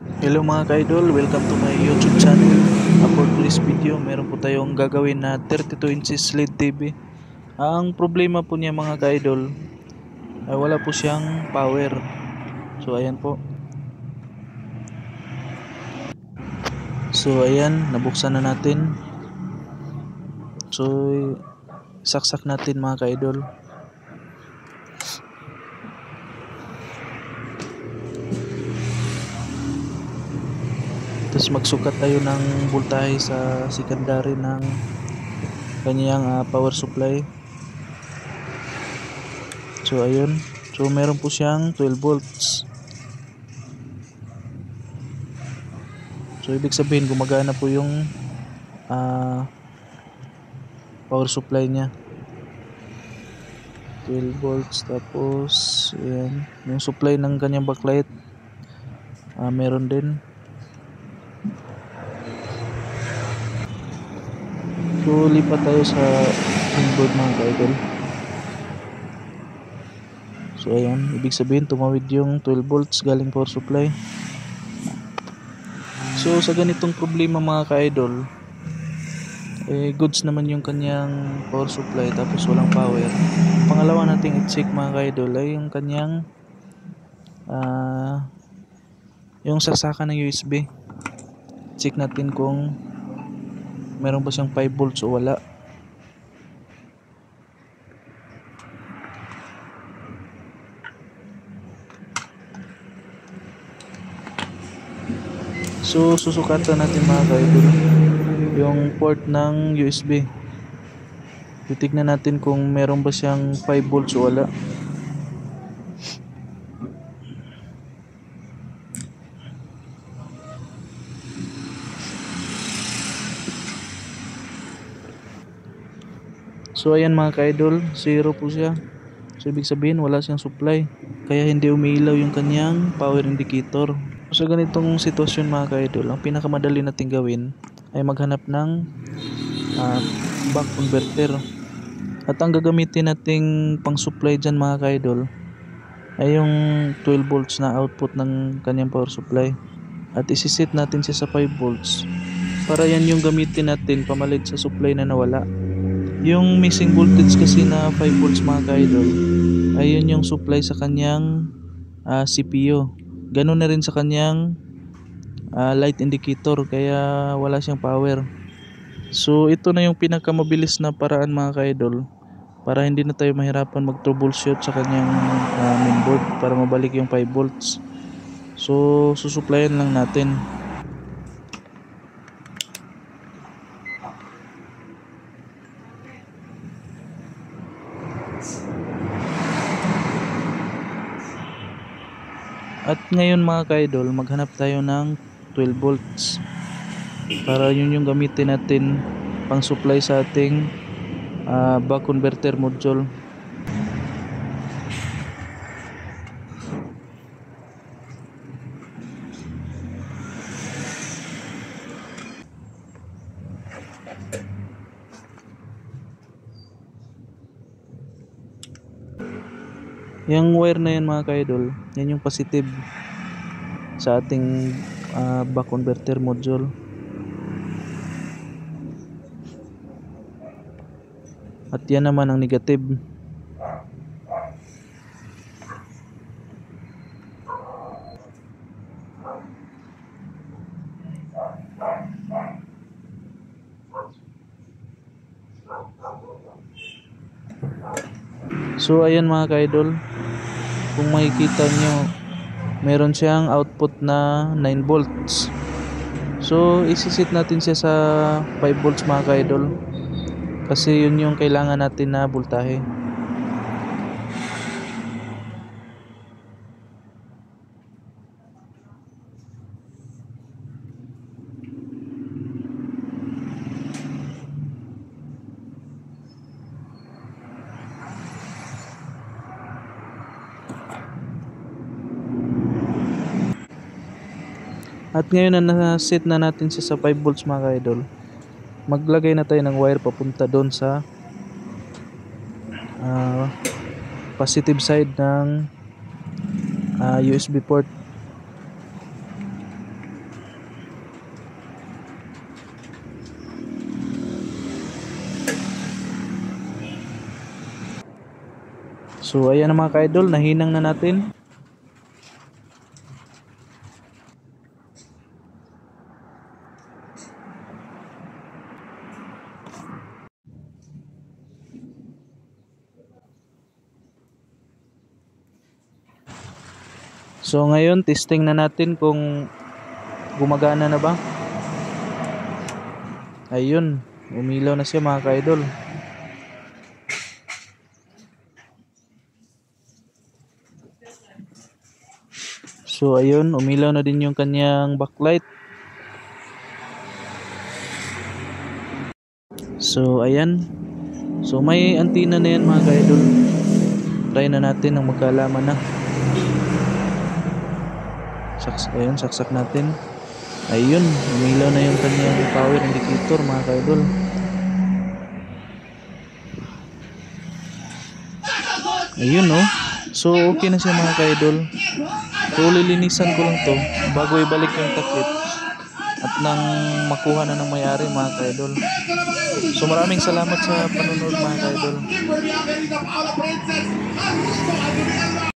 Hello mga ka-idol, welcome to my YouTube channel. For today's video, meron po tayong gagawin na 32 inches LED TV. Ang problema po niya mga ka-idol ay wala po siyang power. So ayan po. So ayan, nabuksan na natin. So saksak natin mga ka-idol. Tapos magsukat tayo ng voltahe sa secondary ng kanyang power supply. So ayun, so meron po siyang 12 volts. So ibig sabihin gumagana po yung power supply niya. 12 volts. Tapos ayan, yung supply ng kanyang backlight meron din. So lipat tayo sa inboard mga ka-idol. So ayan, ibig sabihin tumawid yung 12 volts galing power supply. So sa ganitong problema mga ka-idol, goods naman yung kanyang power supply tapos walang power. Pangalawa nating i-check mga ka-idol ay yung kanyang yung saksakan ng USB. Check natin kung meron ba siyang 5 volts o wala. So susukatan natin mga ka-idol yung port ng USB. Titignan natin kung meron ba siyang 5 volts o wala. So ayan mga ka-idol, 0 po siya. So ibig sabihin wala siyang supply, kaya hindi umiilaw yung kanyang power indicator. So ganitong sitwasyon mga ka-idol, ang pinakamadali nating gawin ay maghanap ng buck converter. At ang gagamitin nating pang supply dyan mga ka-idol ay yung 12 volts na output ng kanyang power supply. At isisit natin siya sa 5 volts para yan yung gamitin natin pamalit sa supply na nawala. Yung missing voltage kasi na 5 volts mga ka-idol, ayun yung supply sa kanyang CPU. Ganun na rin sa kanyang light indicator, kaya wala siyang power. So ito na yung pinakamabilis na paraan mga ka-idol para hindi na tayo mahirapan mag-troubleshoot sa kanyang mainboard para mabalik yung 5 volts. So susuplayan lang natin. At ngayon mga ka-idol, maghanap tayo ng 12 volts para yun yung gamitin natin pang supply sa ating buck converter module. Yung wire na yan mga ka-idol, yan yung positive sa ating buck converter module. At yan naman ang negative. So ayan mga ka-idol, kung makikita nyo, meron siyang output na 9 volts. So isisit natin siya sa 5 volts mga ka-idol, kasi yun yung kailangan natin na voltahe. At ngayon na na-set na natin siya sa 5 volts mga ka-idol, maglagay na tayo ng wire papunta doon sa positive side ng USB port. So ayan na mga ka-idol, nahinang na natin. So ngayon testing na natin kung gumagana na ba. Ayun, umilaw na siya mga ka-idol. So ayun, umilaw na din yung kanyang backlight. So ayan. So may antenna na yan mga ka-idol. Try na natin ang magkaalaman na. Ayun, saksak natin. Ayun, umilaw na yung kanyang power indicator mga ka-idol. Ayun no. So okay na siya mga ka-idol. So lilinisan ko lang to bago ibalik yung takip at nang makuha na ng may-ari mga ka-idol. So maraming salamat sa panonood mga ka-idol.